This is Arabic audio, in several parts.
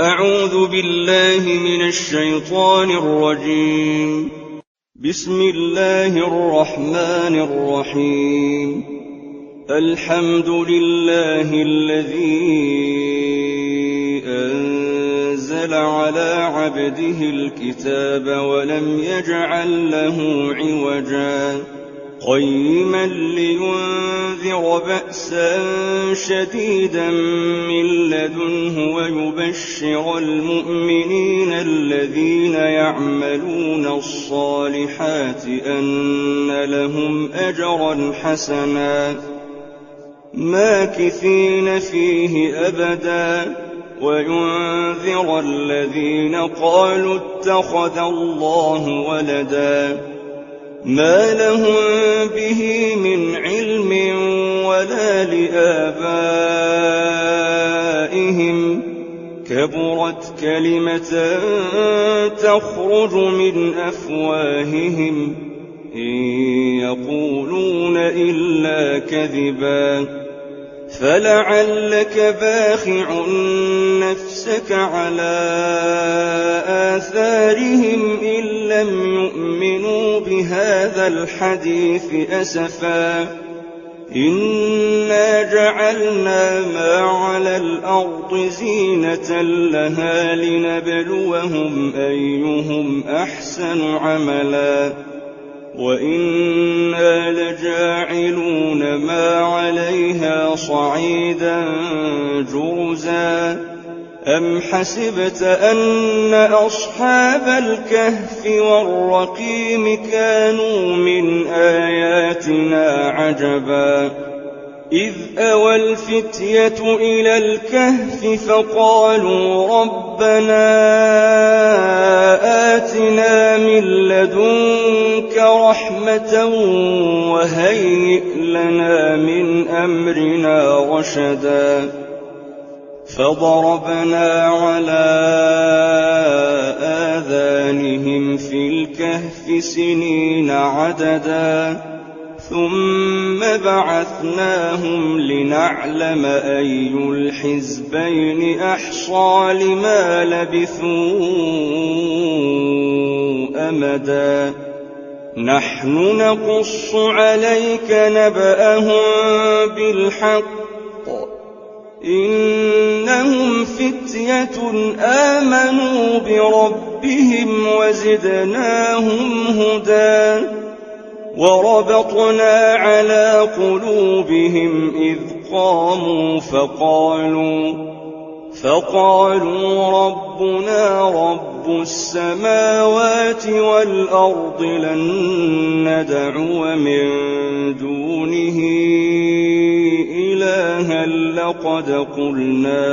أعوذ بالله من الشيطان الرجيم. بسم الله الرحمن الرحيم. الحمد لله الذي أنزل على عبده الكتاب ولم يجعل له عوجا قيما لينذر بأسا شديدا من لدنه ويبشر المؤمنين الذين يعملون الصالحات أن لهم أجرا حسنا ماكثين فيه أبدا وينذر الذين قالوا اتخذ الله ولدا ما لهم به من علم ولا لآبائهم كبرت كلمة تخرج من أفواههم إن يقولون إلا كذبا فلعلك باخع نفسك على آثارهم إن لم يؤمنوا بهذا الحديث أسفا إنا جعلنا ما على الأرض زينة لها لنبلوهم أيهم أحسن عملا وإنا لجاعلون ما عليها صعيدا جرزا أم حسبت أن أصحاب الكهف والرقيم كانوا من آياتنا عجبا إذ أوى الفتية إلى الكهف فقالوا ربنا آتنا من لدنك رحمة وهيئ لنا من أمرنا رشدا فضربنا على آذانهم في الكهف سنين عددا ثم بعثناهم لنعلم أي الحزبين أحصى لما لبثوا أمدا نحن نقص عليك نبأهم بالحق إنهم فتية آمنوا بربهم وزدناهم هدى وربطنا على قلوبهم إذ قاموا فقالوا ربنا رب السماوات والأرض لن ندعو من دونه إلها لقد قلنا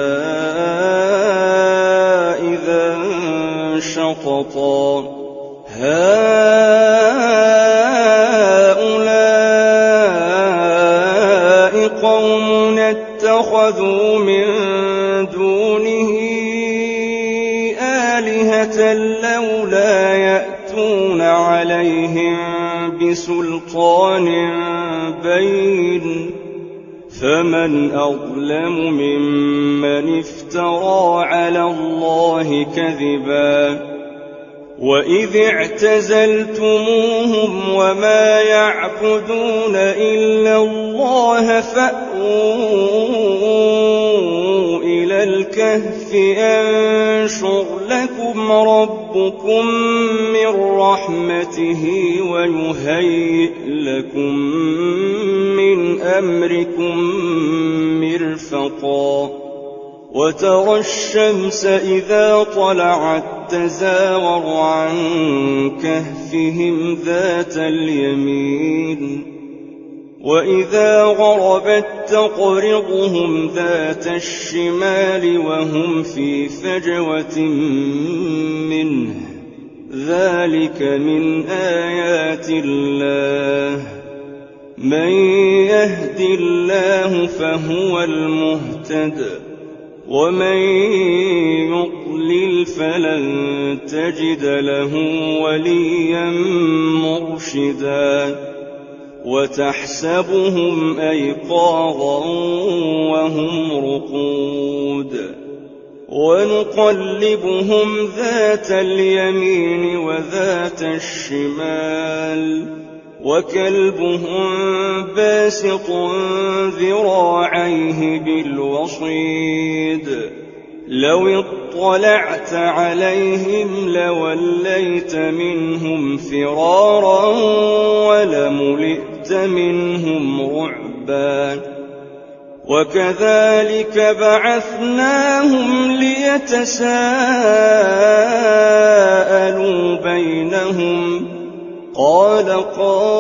إذا شططا هؤلاء قوم اتخذوا من دونه آلهة لولا يأتون عليهم بسلطان بين فمن أظلم ممن افترى على الله كذبا وإذ اعتزلتموهم وما يعبدون إلا الله فأووا إلى الكهف ينشر لكم ربكم من رحمته ويهيئ لكم من أمركم مرفقا وترى الشمس إذا طلعت تزاور عن كهفهم ذات اليمين وإذا غربت تقرضهم ذات الشمال وهم في فجوة منه ذلك من آيات الله من يهد الله فهو المهتد ومن يضلل فلن تجد له وليا مرشدا وتحسبهم أيقاظا وهم رقود ونقلبهم ذات اليمين وذات الشمال وكلبهم باسط ذراعيه بالوصيد لو اطلعت عليهم لوليت منهم فرارا ولملئت منهم رعبا وكذلك بعثناهم ليتساءلوا بينهم قال قائل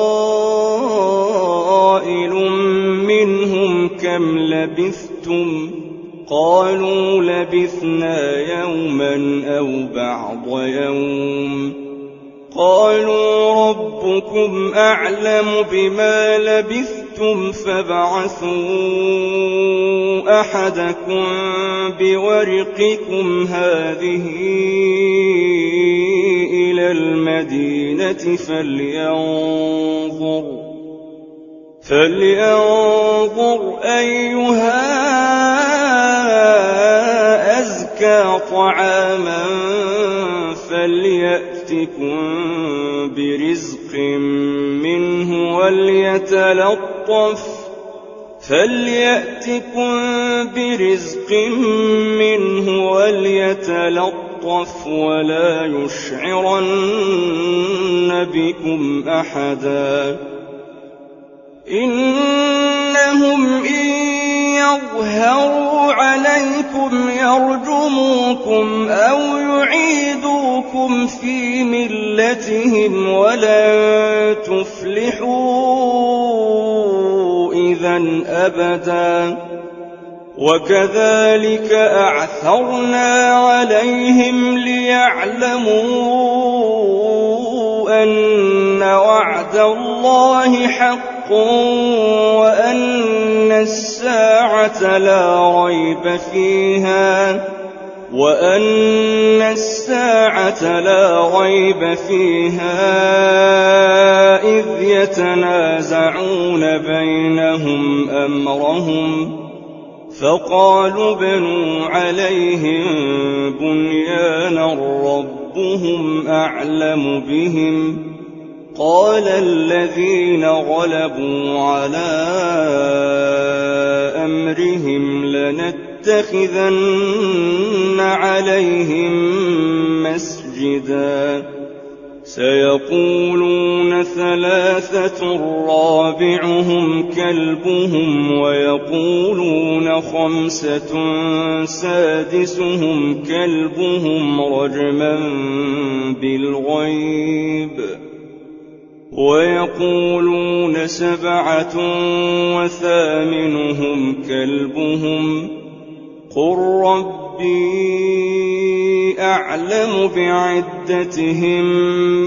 منهم كم لبثتم قالوا لبثنا يوما أو بعض يوم قالوا ربكم أعلم بما لبثتم فابعثوا أحدكم بورقكم هذه إلى المدينة فلينظر أيها أزكى طعاما فليأتكم برزق منه وليتلطف ولا يشعرن بكم أحدا إنهم إن يظهروا عليكم يرجموكم أو يعيدوكم في ملتهم ولن تفلحوا إذن أبدا وكذلك أعثرنا عليهم ليعلموا أن وعد الله حق وأن الساعة لا ريب فيها إذ يتنازعون بينهم أمرهم فقالوا ابنوا عليهم بنيانا ربهم أعلم بهم قال الذين غلبوا على أمرهم لنتخذن عليهم مسجدا سيقولون ثلاثة رابعهم كلبهم ويقولون خمسة سادسهم كلبهم رجما بالغيب ويقولون سبعة وثامنهم كلبهم قل ربي أعلم بعدتهم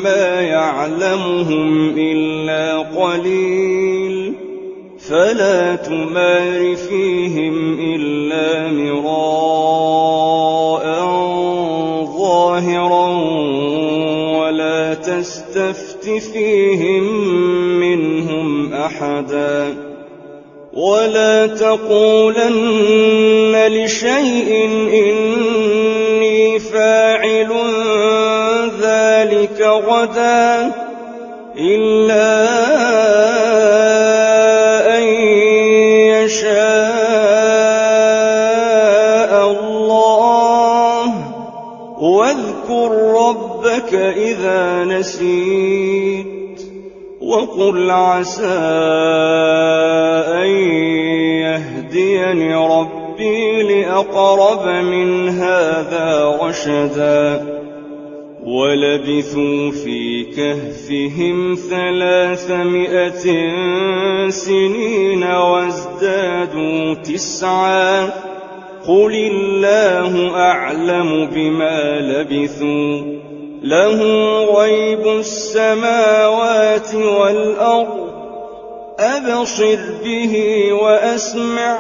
ما يعلمهم إلا قليل فلا تمار فيهم إلا مراء ظاهرا ولا تستفت فيهم منهم أحدا ولا تقولن لشيء إني فاعل ذلك غدا إلا أن يشاء الله واذكر ربك إذا نسيت وقل عسى أن يهديني ربي لأقرب من هذا رشدا ولبثوا في كهفهم 300 سنين وازدادوا 9 قل الله أعلم بما لبثوا له غيب السماوات والأرض أبصر به وأسمع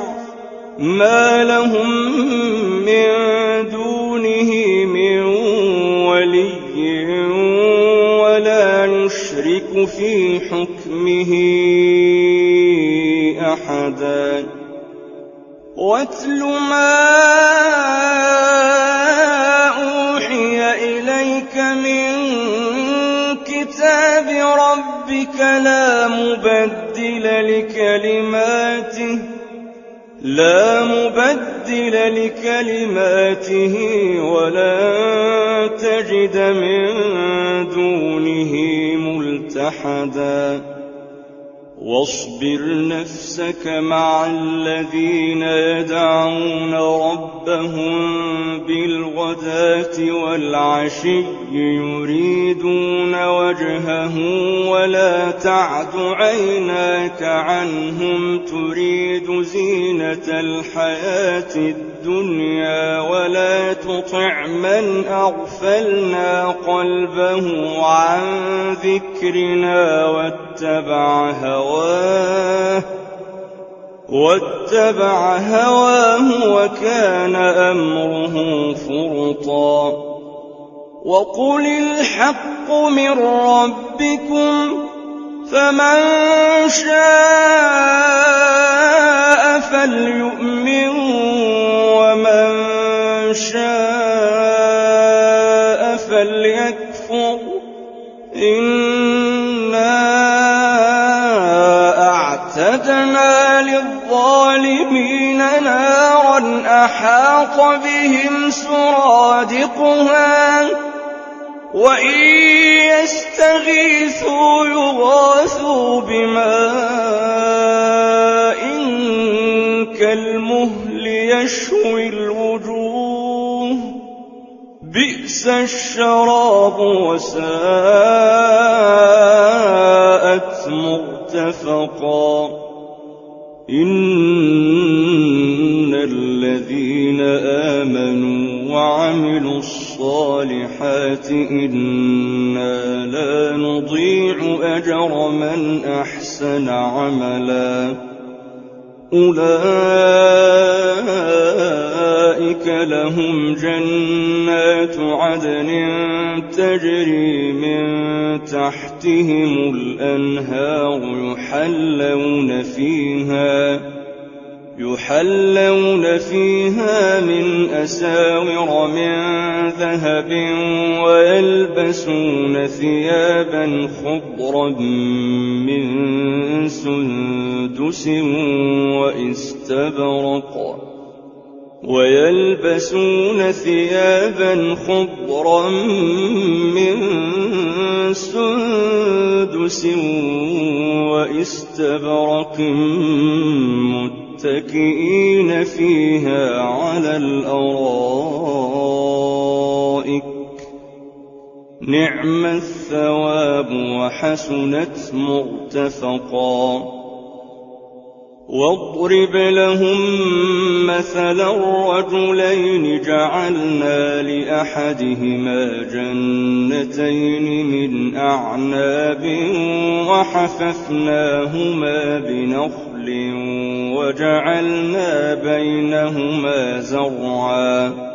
ما لهم من دونه من ولي ولا يشرك في حكمه أحدا واتل ما ربك لا مبدل لكلماته ولن تجد من دونه ملتحدا واصبر نفسك مع الذين يدعون ربهم بالغداة والعشي يريدون وجهه ولا تعد عيناك عنهم تريد زينة الحياة الدنيا ولا تطع من أغفلنا قلبه عن ذكرنا واتبع هواه وكان أمره فرطا وقل الحق من ربكم فمن شاء فليؤمن ومن شاء فليكفر أعتدنا للظالمين نارا أحاط بهم سرادقها وإن يستغيثوا يغاثوا بماء كالمهل يشوي الوجوه بئس الشراب وساءت مرتفقا إن الذين آمنوا وعملوا الصالحات إنا لا نضيع أجر من أحسن عملا أولئك لهم جنات عدن تجري من تحتهم الأنهار يحلون فيها من أساور من ذهب ويلبسون ثيابا خضرا من سندس واستبرق متكئين فيها على الأرائك نعم الثواب وحسنت مرتفقا واضرب لهم مثلا الرجلين جعلنا لأحدهما جنتين من أعناب وحففناهما بنخل وجعلنا بينهما زرعا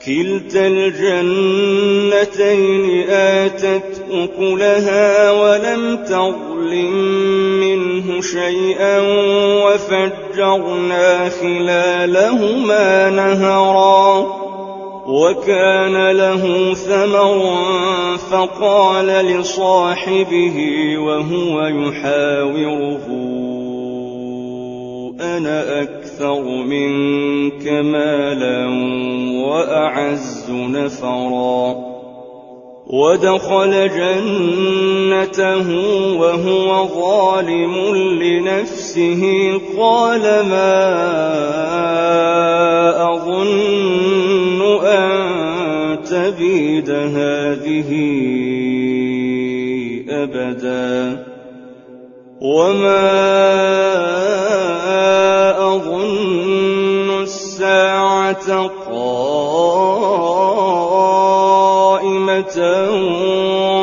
كلتا الجنتين آتت أكلها ولم تظلم منه شيئا وفجرنا خلالهما نهرا وكان له ثمر فقال لصاحبه وهو يحاوره أنا أكثر منك مالا وأعز نفرا ودخل جنته وهو ظالم لنفسه قال ما أظن أن تبيد هذه أبدا وما أظن الساعة قائمة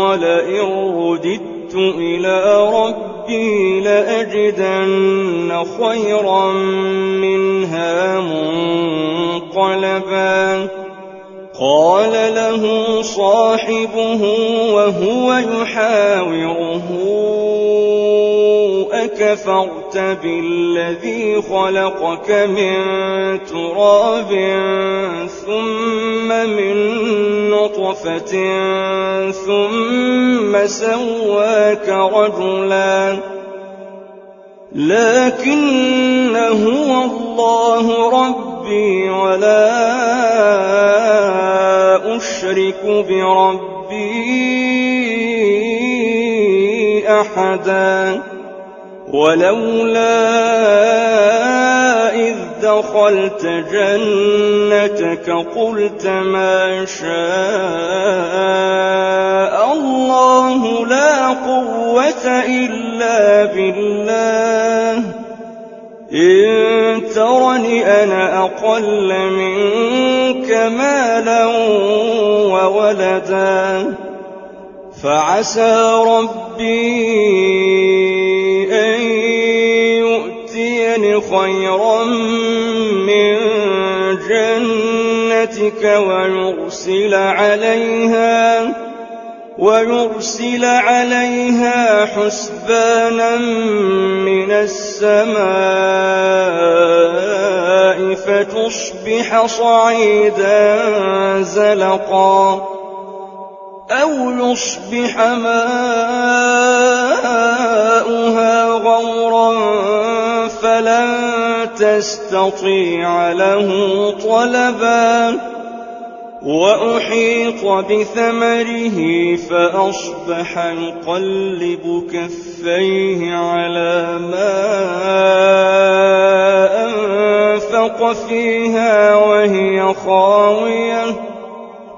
ولئن رددت إلى ربي لأجدن خيرا منها منقلبا قال له صاحبه وهو يحاوره أكفرت بالذي خلقك من تراب ثم من نطفة ثم سواك رجلا لكن هو الله ربي ولا أشرك بربي أحدا ولولا إذ دخلت جنتك قلت ما شاء الله لا قوة إلا بالله إن ترني أنا أقل منك مالا وولدا فعسى ربي أن يؤتيني خيرا من جنتك ويرسل عليها حسبانا من السماء فتصبح صعيدا زلقا أو يصبح ماؤها غورا فلن تستطيع له طلبا وأحيط بثمره فأصبح يقلب كفيه على ما أنفق فيها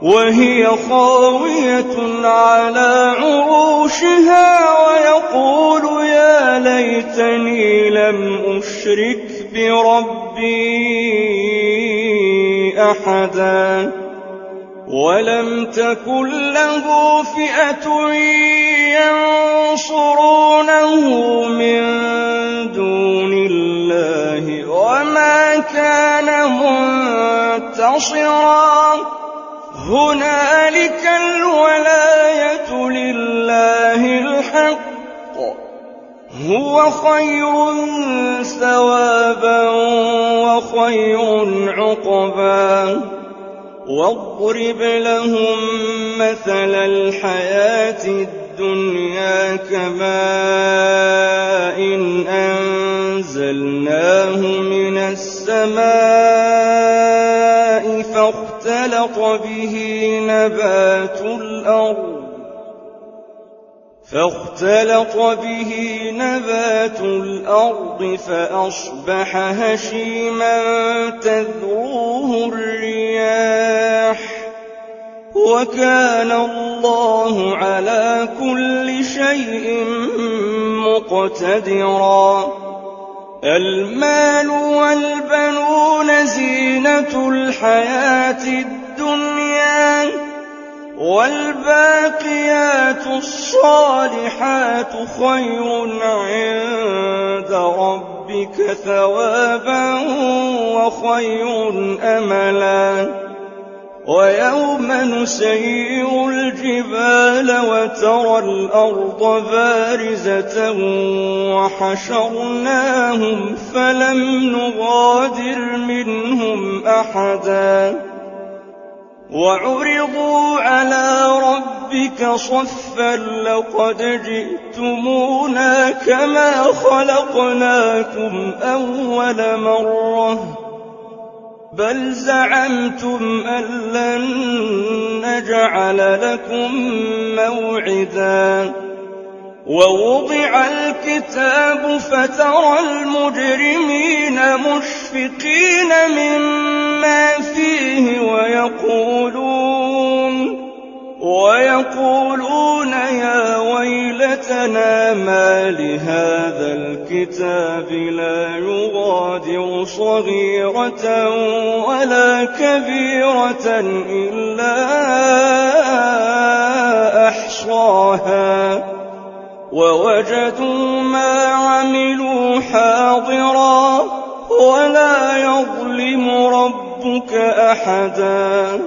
وهي خاوية على عروشها ويقول يا ليتني لم أشرك بربي أحدا ولم تكن له فئة ينصرونه من دون الله وما كان منتصرا هنالك الولاية لله الحق هو خير ثوابا وخير عقبا واضرب لهم مثل الحياة الدنيا كماء أنزلناه من السماء فاختلط به نبات الأرض فأصبح هشيما تذروه الرياح وكان الله على كل شيء مقتدرا المال والبنون زينة الحياة الدنيا والباقيات الصالحات خير عند ربك ثوابا وخير أملا ويوم نسير الجبال وترى الأرض بارزة وحشرناهم فلم نغادر منهم أحدا وعرضوا على ربك صفا لقد جئتمونا كما خلقناكم أول مرة بل زعمتم أن لن نجعل لكم موعدا ووضع الكتاب فترى المجرمين مشفقين مما فيه ويقولون يا ويلتنا ما لهذا الكتاب لا يغادر صغيرة ولا كبيرة إلا أحصاها ووجدوا ما عملوا حاضرا ولا يظلم ربك أحدا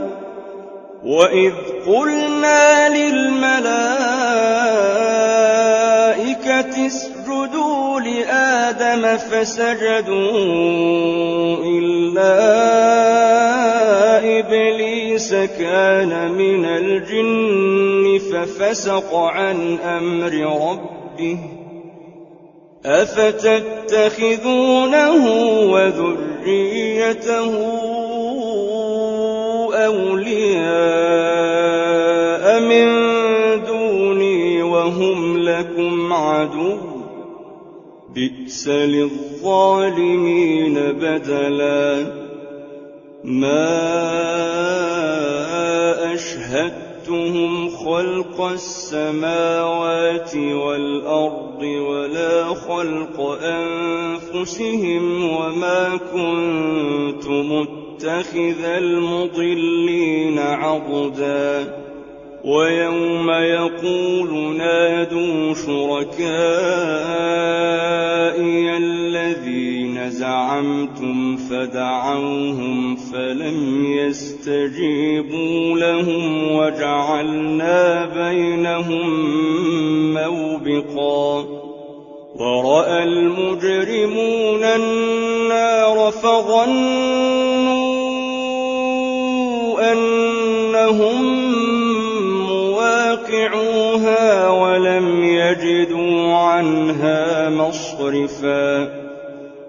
وإذ قلنا للملائكة اسجدوا لآدم فسجدوا إلا إبليس كان من الجن ففسق عن أمر ربه أفتتخذونه وذريته أولياء من دوني وهم لكم عدو بئس للظالمين بدلا ما أشهدتهم خلق السماوات والأرض ولا خلق أنفسهم وما كنت متخذ المضلين عضدا ويوم يقول نادوا شركائي الذين زعمتم فدعوهم فلم يستجيبوا لهم وجعلنا بينهم موبقا ورأى المجرمون النار فظنوا أنهم مواقعوها ولم يجدوا عنها مصرفا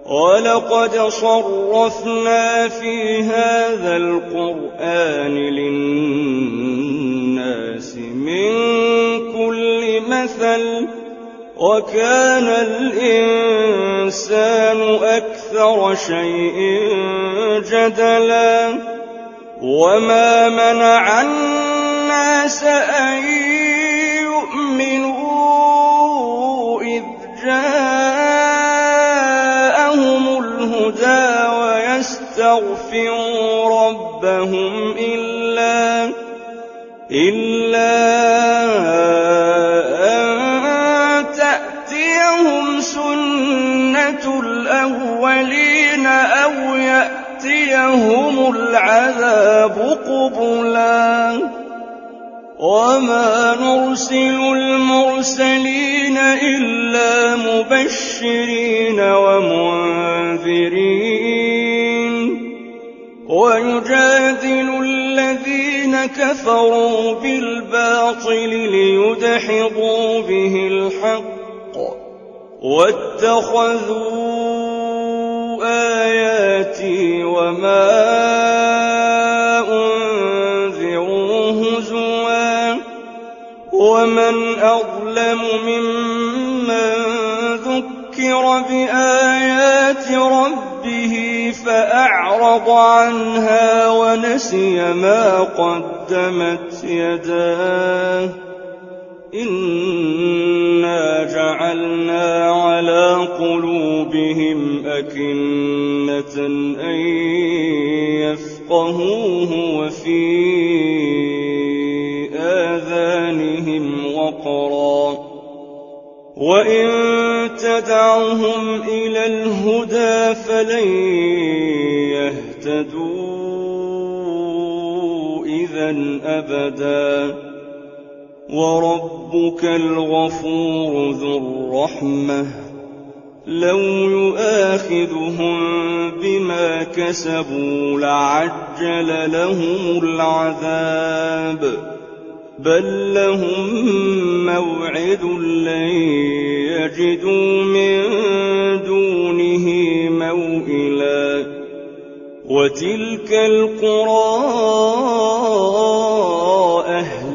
ولقد صرفنا في هذا القرآن للناس من كل مثل وكان الإنسان أكثر شيء جدلا وما منع الناس أن يؤمنوا إذ جاءهم الهدى ويستغفروا ربهم إلا أن تأتيهم سنة الأولين أو يأتيهم العذاب قبلا وما نرسل المرسلين إلا مبشرين ومنذرين ويجادل الذين كفروا بالباطل ليدحضوا به الحق واتخذوا آياتي وما أنذروا هزوا ومن أظلم ممن ذكر بآيات ربه فأعرض عنها ونسي ما قدمت يداه إنا جعلنا على قلوبهم أكنة أن يفقهوه وفي آذانهم وقرا وإن تدعهم إلى الهدى فلن يهتدوا إذا أبدا وربك الغفور ذو الرحمة لو يؤاخذهم بما كسبوا لعجل لهم العذاب بل لهم موعد لن يجدوا من دونه موئلا وتلك القرى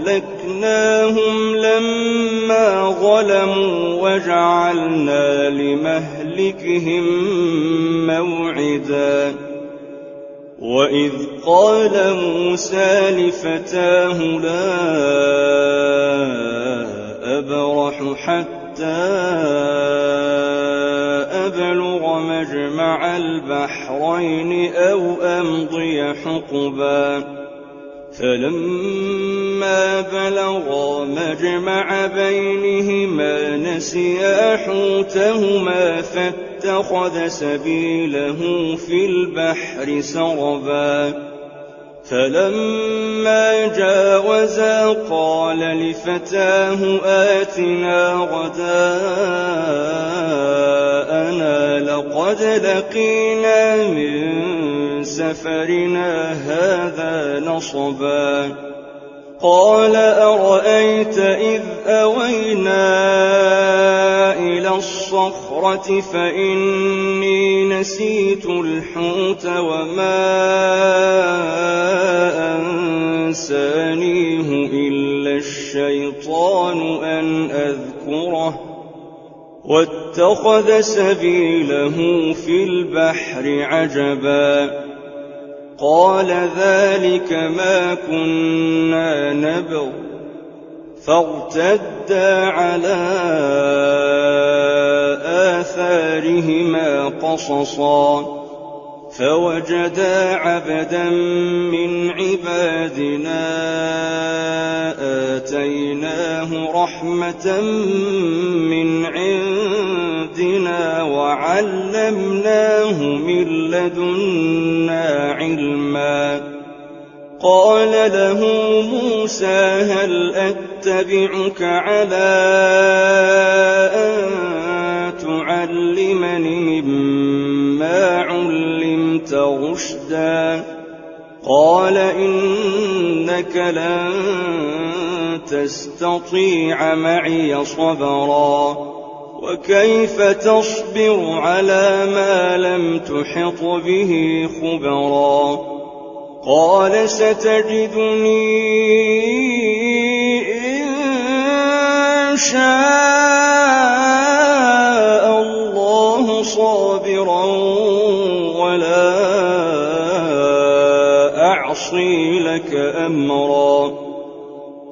أهلكناهم لما ظلموا وجعلنا لمهلكهم موعدا وإذ قال موسى لفتاه لا أبرح حتى أبلغ مجمع البحرين أو أمضي حقبا فلما بلغا مجمع بينهما نسيا حوتهما فاتخذ سبيله في البحر سربا فلما جاوزا قال لفتاه آتنا غداءنا لقد لقينا من سفرنا هذا نصبا قال أرأيت إذ أوينا إلى الصخرة فإني نسيت الحوت وما أنسانيه إلا الشيطان أن أذكره واتخذ سبيله في البحر عجبا قال ذلك ما كنا نبغ فارتدا على آثارهما قصصا فوجدا عبدا من عبادنا آتيناه رحمة من عندنا وعلمناه من لدنا علما قال له موسى هل أتبعك على أن تعلمني مما علمت رشدا قال إنك لن تستطيع معي صبرا وكيف تصبر على ما لم تحط به خبرا قال ستجدني إن شاء الله صابرا ولا أعصي لك أمرا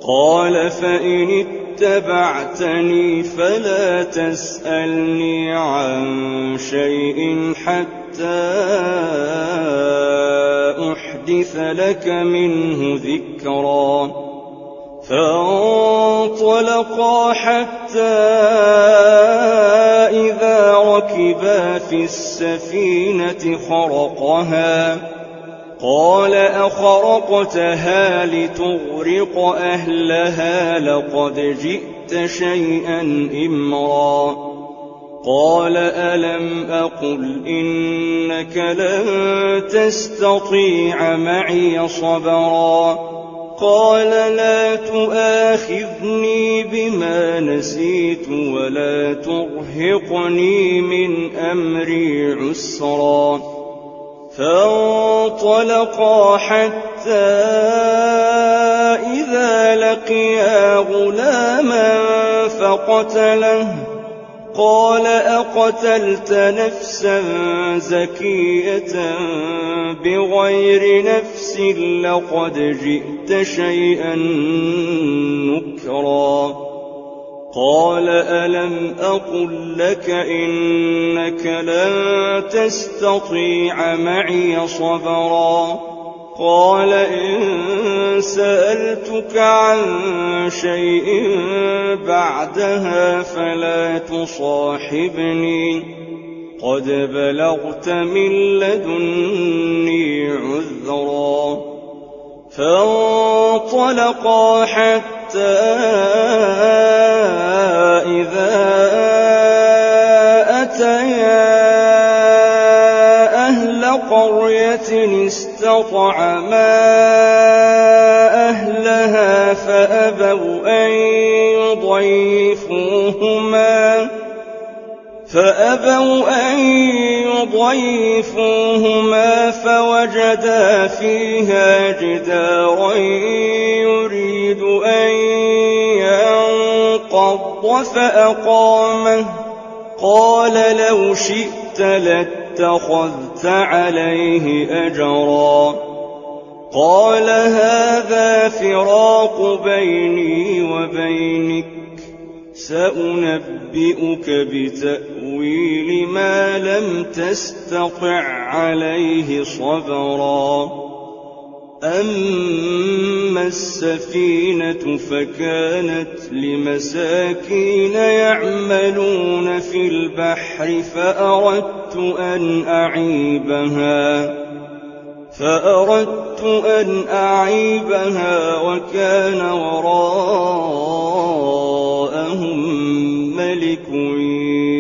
قال فإن اتبعتني فلا تسألني عن شيء حتى أحدث لك منه ذكرا فانطلقا حتى إذا ركبا في السفينة خرقها قال أخرقتها لتغرق أهلها لقد جئت شيئا إمرا قال ألم أقل إنك لن تستطيع معي صبرا قال لا تؤاخذني بما نسيت ولا ترهقني من أمري عسرا فانطلقا حتى إذا لقيا غلاما فقتله قال أقتلت نفسا زكية بغير نفس لقد جئت شيئا نكرا قال ألم أقل لك إنك لن تستطيع معي صبرا قال إن سألتك عن شيء بعدها فلا تصاحبني قد بلغت من لدني عذرا فانطلقا حتى إذا أتيا أهل قرية استطعما أهلها فأبوا أن يضيفوهما فوجدا فيها جدارا يريد أن ينقض فأقامه قال لو شئت لاتخذت عليه أجرا قال هذا فراق بيني وبينك سأنبئك بتأويل ما لم تستطع عليه صبرا أما السفينة فكانت لمساكين يعملون في البحر فأردت فأردت أن أعيبها وكان وراءهم ملك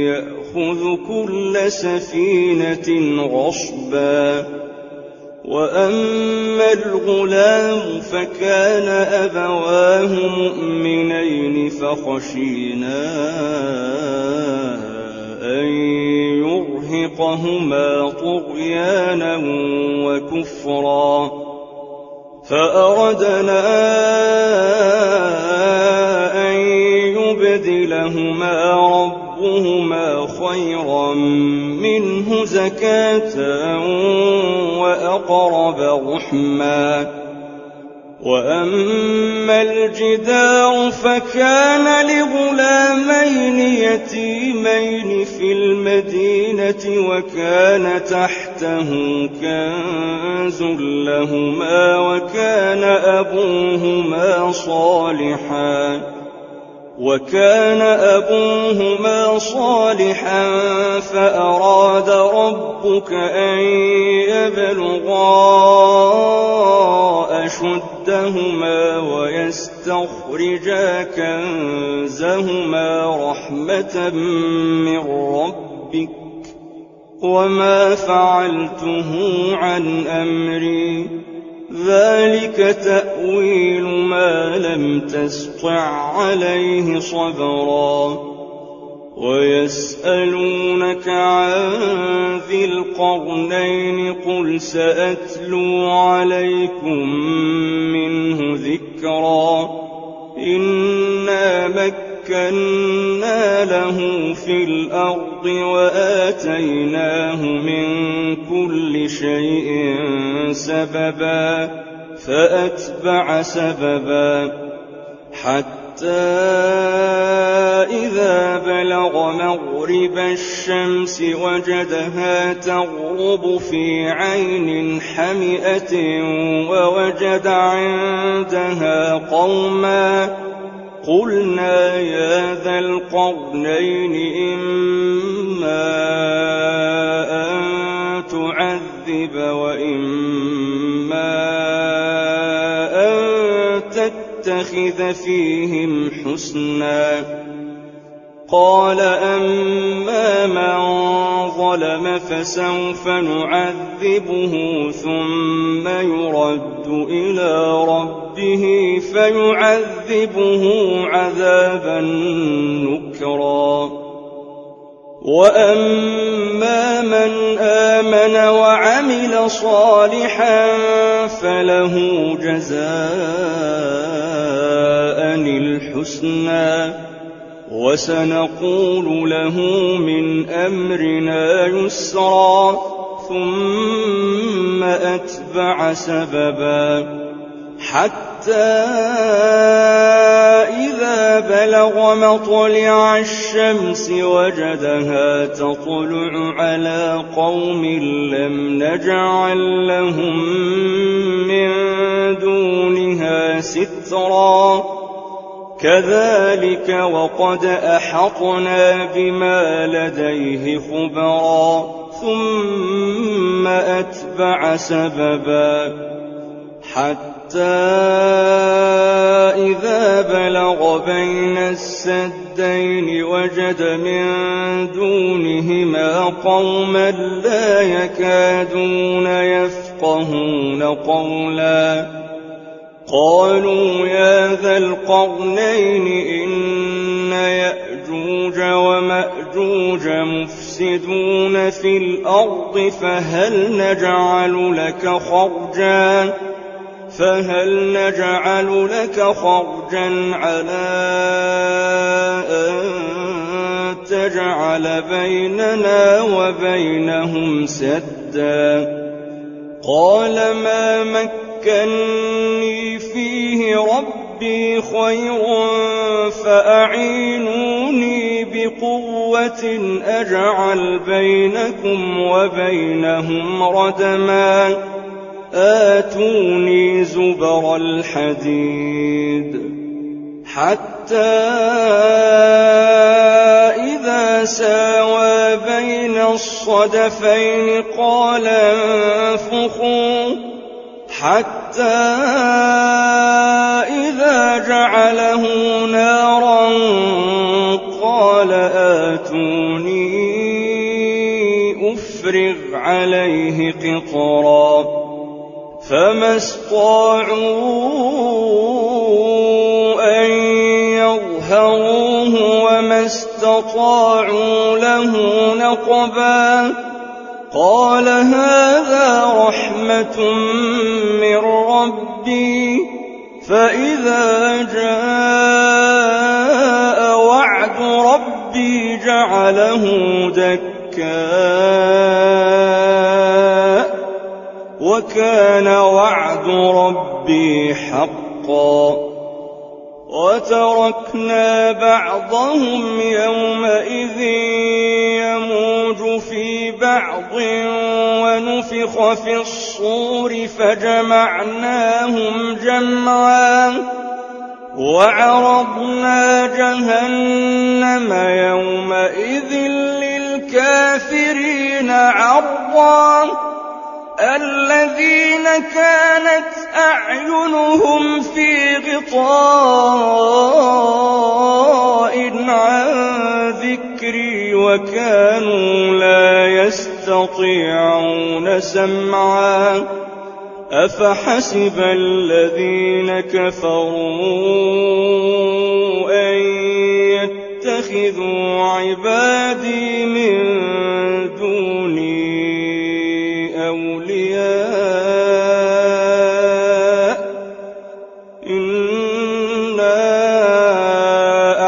يأخذ كل سفينة غصبا. وأما الغلام فكان أبواه مؤمنين فخشينا أن يرهقهما طغيانا وكفرا فأردنا أن يبدلهما ربهما خيرا منه زكاة وأقرب رحما. وأما الجدار فكان لغلامين يتيمين في المدينة وكان تحته كنز لهما وكان أبوهما صالحا فأراد ربك أن يبلغا أشدهما ويستخرجا كنزهما رحمة من ربك وما فعلته عن أمري ذلك تأويل ما لم تسطع عليه صبرا. ويسألونك عن ذي القرنين قل سأتلو عليكم منه ذكرا. إنا مكنا له في الأرض وآتيناه من كل شيء سببا فأتبع سببا حتى إذا بلغ مغرب الشمس وجدها تغرب في عين حمئة ووجد عندها قوما قلنا يا ذا القرنين إما أن تعذب وإما أن تتخذ فيهم حسنا. قال أما من ظلم فسوف نعذبه ثم يرد إلى ربه فيعذبه عذابا نكرا. وأما من آمن وعمل صالحا فله جزاء الحسنى وسنقول له من أمرنا يسرا. ثم أتبع سببا حتى إذا بلغ مطلع الشمس وجدها تطلع على قوم لم نجعل لهم من دونها سترا. كذلك وقد أحطنا بما لديه خبرا. ثم أتبع سببا حتى إذا بلغ بين السدين وجد من دونهما قوما لا يكادون يفقهون قولا. قالوا يا ذا القرنين إن يأجوج ومأجوج مفسدون في الأرض فهل نجعل لك خرجا على أن تجعل بيننا وبينهم سدا. قال ما مكني فيه ربي خير فأعينوني بقوة أجعل بينكم وبينهم ردما. آتوني زبر الحديد حتى إذا ساوى بين الصدفين قال انفخوا حتى إذا جعله نارا قال آتوني أفرغ عليه قطرا فما استطاعوا أن يظهروه وما استطاعوا له نقبا قال هذا رحمة من ربي فإذا جاء وعد ربي جعله دكاء وكان وعد ربي حقا وتركنا بعضهم يومئذ يموج في بعض ونفخ في الصور فجمعناهم جمعا وعرضنا جهنم يومئذ للكافرين عرضا الذين كانت أعينهم في غطاء عن ذكري وكانوا لا يستطيعون سمعا أفحسب الذين كفروا أن يتخذوا عبادي من دوني أولياء إنا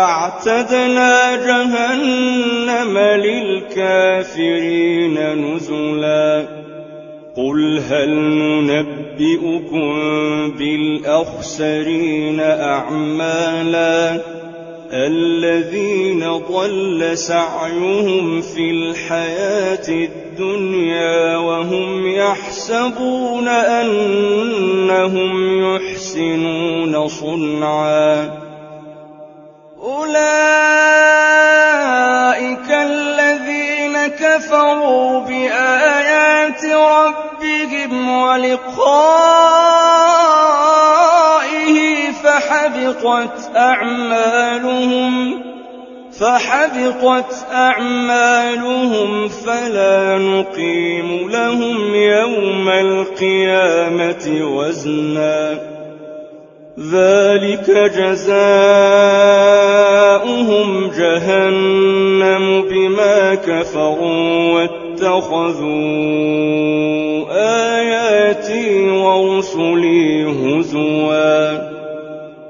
أعتدنا جهنم للكافرين نزلا قل هل ننبئكم بالأخسرين أعمالا الذين ضل سعيهم في الحياة الدنيا وهم يحسبون أنهم يحسنون صنعا أولئك الذين كفروا بآيات ربهم ولقائه فحبطت أعمالهم فلا نقيم لهم يوم القيامة وزنا ذلك جزاؤهم جهنم بما كفروا واتخذوا آياتي ورسلي هزوا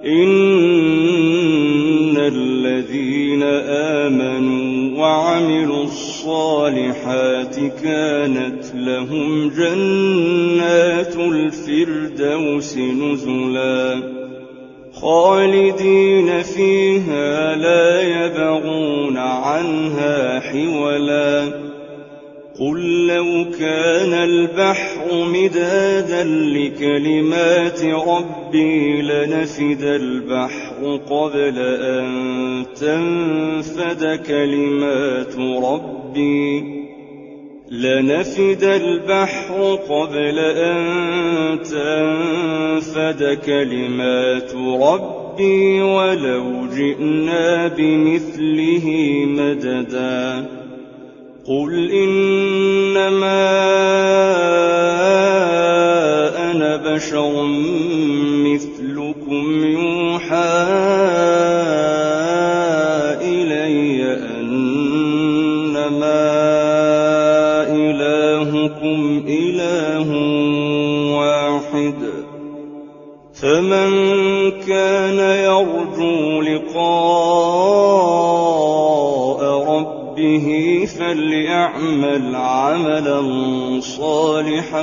إن الذين آمنوا وعملوا الصالحات كانت لهم جنات الفردوس نزلا خالدين فيها لا يبغون عنها حولا قل لو كان البحر مدادا لكلمات ربي لنفد البحر قبل أن تنفد كلمات ربي ولو جئنا بمثله مددا قل إنما أنا بشر مثلكم يوحى إلي أنما إلهكم إله واحد فمن كان يرجو لقاء ربه فليعمل عملا صالحا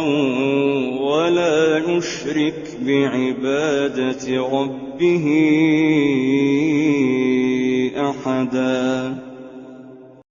ولا يشرك بعبادة ربه أحدا.